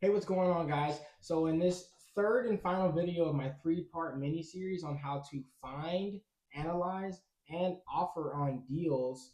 Hey, what's going on, guys? So in this third and final video of my three-part mini-series on how to find, analyze, and offer on deals,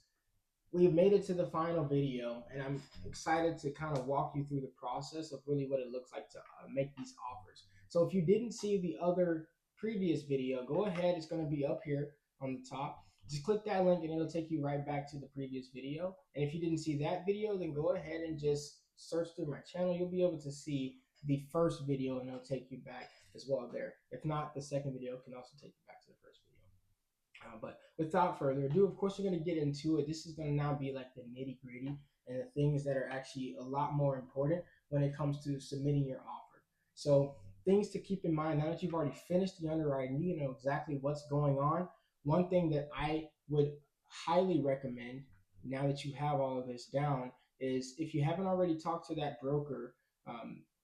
we've made it to the final video, and I'm excited to kind of walk you through the process of really what it looks like to make these offers. So if you didn't see the other previous video, go ahead. It's going to be up here on the top. Just click that link and it'll take you right back to the previous video. And if you didn't see that video, then go ahead and just search through my channel. You'll be able to see the first video and it'll take you back as well there. If not, the second video can also take you back to the first video. But without further ado, of course, we're going to get into it. This is going to now be like the nitty gritty and the things that are actually a lot more important when it comes to submitting your offer. So things to keep in mind now that you've already finished the underwriting, you know exactly what's going on. One thing that I would highly recommend now that you have all of this down is if you haven't already talked to that broker,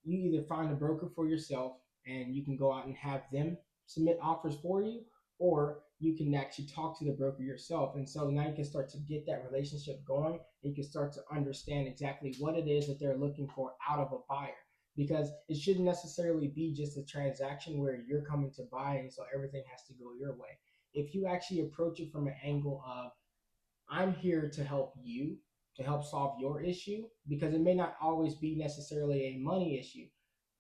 you either find a broker for yourself and you can go out and have them submit offers for you, or you can actually talk to the broker yourself. And so now you can start to get that relationship going. And you can start to understand exactly what it is that they're looking for out of a buyer. Because it shouldn't necessarily be just a transaction where you're coming to buy and so everything has to go your way. If you actually approach it from an angle of, I'm here to help you, to help solve your issue, because it may not always be necessarily a money issue.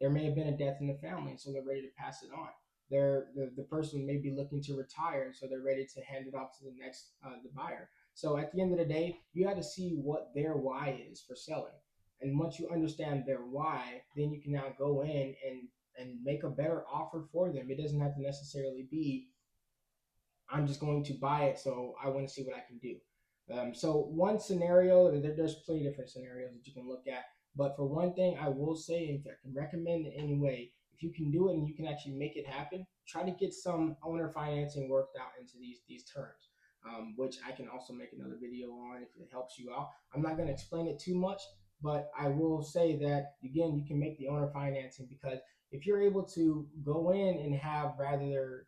There may have been a death in the family, so they're ready to pass it on. The person may be looking to retire, so they're ready to hand it off to the next the buyer. So at the end of the day, you have to see what their why is for selling. And once you understand their why, then you can now go in and make a better offer for them. It doesn't have to necessarily be, I'm just going to buy it, so I want to see what I can do. So one scenario, there's plenty of different scenarios that you can look at. But for one thing, I will say, if I can recommend in any way, if you can do it and you can actually make it happen, try to get some owner financing worked out into these terms, which I can also make another video on if it helps you out. I'm not going to explain it too much, but I will say that, again, you can make the owner financing, because if you're able to go in and have rather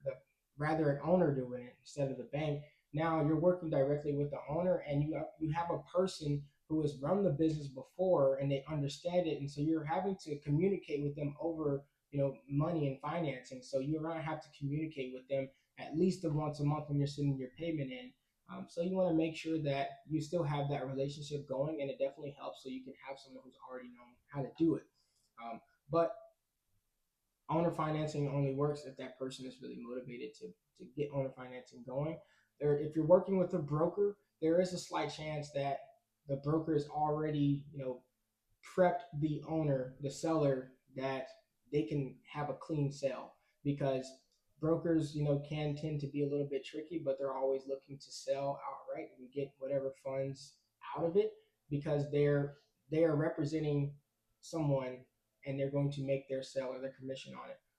an owner doing it instead of the bank, now you're working directly with the owner, and you have a person who has run the business before and they understand it, and so you're having to communicate with them over money and financing. So you're going to have to communicate with them at least once a month when you're sending your payment in. So you want to make sure that you still have that relationship going, and it definitely helps so you can have someone who's already known how to do it. But owner financing only works if that person is really motivated to get owner financing going. If you're working with a broker, there is a slight chance that the broker is already, prepped the owner, the seller, that they can have a clean sale, because brokers, can tend to be a little bit tricky, but they're always looking to sell outright and get whatever funds out of it, because they are representing someone, and they're going to make their sale or their commission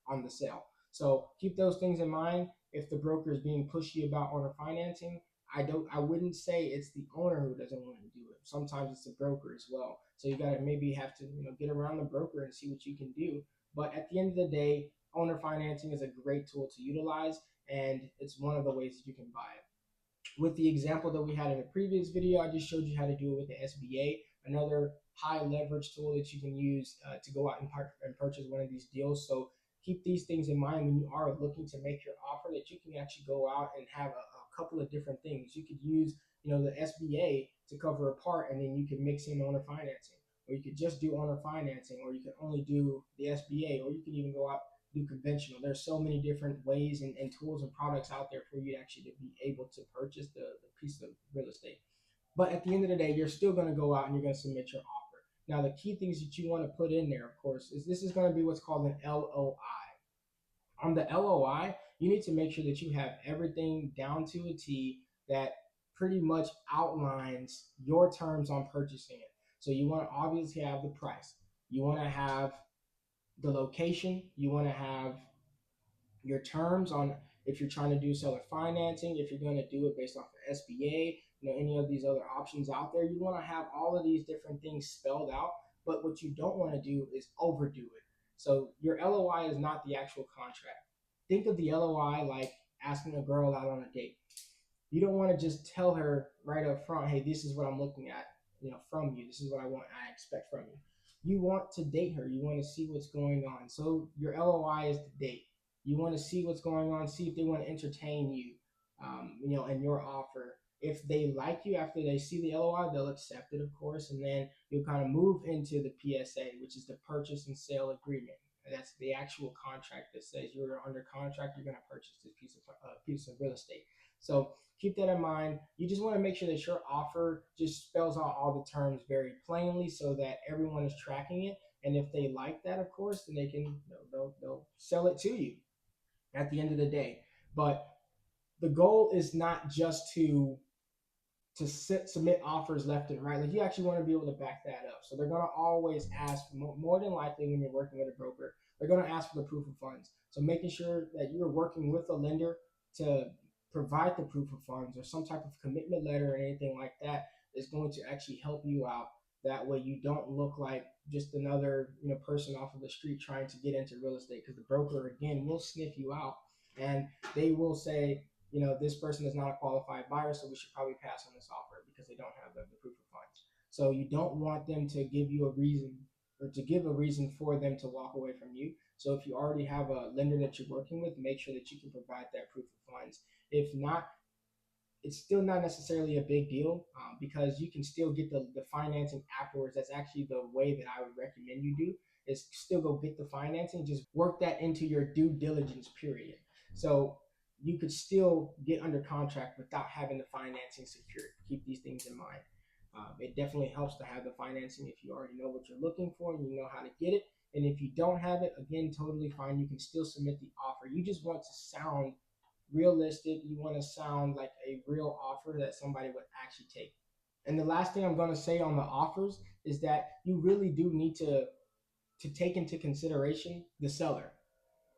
on the sale. So keep those things in mind. If the broker is being pushy about owner financing, I wouldn't say it's the owner who doesn't want to do it. Sometimes it's the broker as well. So you gotta maybe have to get around the broker and see what you can do. But at the end of the day, owner financing is a great tool to utilize, and it's one of the ways that you can buy it. With the example that we had in the previous video, I just showed you how to do it with the SBA, another high leverage tool that you can use to go out and purchase one of these deals. So keep these things in mind when you are looking to make your offer, that you can actually go out and have a couple of different things. You could use the SBA to cover a part, and then you can mix in owner financing, or you could just do owner financing, or you can only do the SBA, or you can even go out do conventional. There's so many different ways and tools and products out there for you to actually be able to purchase the piece of real estate. But at the end of the day, you're still going to go out and you're going to submit your offer. Now, the key things that you want to put in there, of course, is this is going to be what's called an LOI. On the LOI, you need to make sure that you have everything down to a T that pretty much outlines your terms on purchasing it. So you want to obviously have the price. You want to have the location. You want to have your terms on if you're trying to do seller financing, if you're going to do it based off of SBA, any of these other options out there. You want to have all of these different things spelled out, but what you don't want to do is overdo it. So your LOI is not the actual contract. Think of the LOI like asking a girl out on a date. You don't want to just tell her right up front, hey, this is what I'm looking at, from you. This is what I expect from you. you want to date her. You want to see what's going on. So your LOI is the date. You want to see what's going on, see if they want to entertain you, and your offer. If they like you after they see the LOI, they'll accept it, of course, and then you'll kind of move into the PSA, which is the purchase and sale agreement. That's the actual contract that says you're under contract. You're going to purchase this piece of real estate. So keep that in mind. You just want to make sure that your offer just spells out all the terms very plainly so that everyone is tracking it. And if they like that, of course, then they can they'll sell it to you at the end of the day. But the goal is not just to submit offers left and right. Like you actually want to be able to back that up. So they're going to always ask, more than likely when you're working with a broker, they're going to ask for the proof of funds. So making sure that you're working with a lender to provide the proof of funds or some type of commitment letter or anything like that is going to actually help you out. That way you don't look like just another person off of the street trying to get into real estate, because the broker again will sniff you out and they will say, this person is not a qualified buyer, so we should probably pass on this offer because they don't have the proof of funds. So you don't want them to give you a reason or to give a reason for them to walk away from you. So if you already have a lender that you're working with, make sure that you can provide that proof of funds. If not, it's still not necessarily a big deal, because you can still get the financing afterwards. That's actually the way that I would recommend you do, is still go get the financing, just work that into your due diligence period. So you could still get under contract without having the financing secured. Keep these things in mind. It definitely helps to have the financing if you already know what you're looking for and you know how to get it. And if you don't have it, again, totally fine. You can still submit the offer. You just want to sound realistic. You want to sound like a real offer that somebody would actually take. And the last thing I'm going to say on the offers is that you really do need to take into consideration the seller.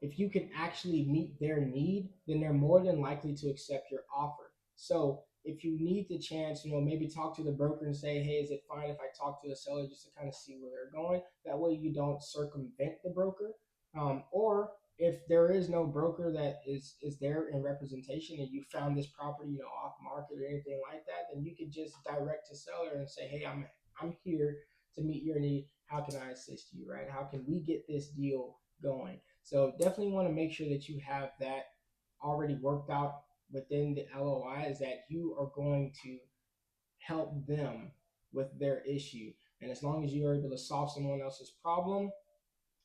If you can actually meet their need, then they're more than likely to accept your offer. So if you need the chance, maybe talk to the broker and say, hey, is it fine if I talk to the seller just to kind of see where they're going? That way you don't circumvent the broker. Or if there is no broker that is there in representation and you found this property, off market or anything like that, then you could just direct to seller and say, hey, I'm here to meet your need. How can I assist you, right? How can we get this deal going? So definitely want to make sure that you have that already worked out within the LOI, is that you are going to help them with their issue. And as long as you are able to solve someone else's problem,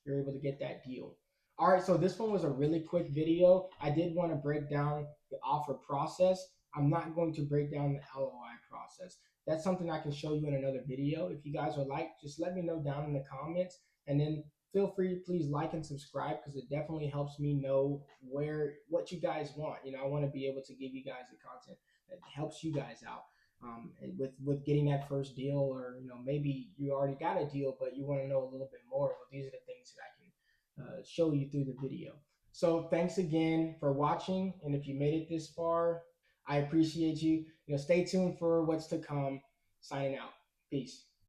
you're able to get that deal. All right, so this one was a really quick video. I did want to break down the offer process. I'm not going to break down the LOI process. That's something I can show you in another video. If you guys would like, just let me know down in the comments, and then feel free to please like and subscribe, because it definitely helps me know what you guys want. I want to be able to give you guys the content that helps you guys out. With getting that first deal, or maybe you already got a deal but you want to know a little bit more. Well, these are the things that I can show you through the video. So thanks again for watching, and if you made it this far, I appreciate you. Stay tuned for what's to come. Signing out. Peace.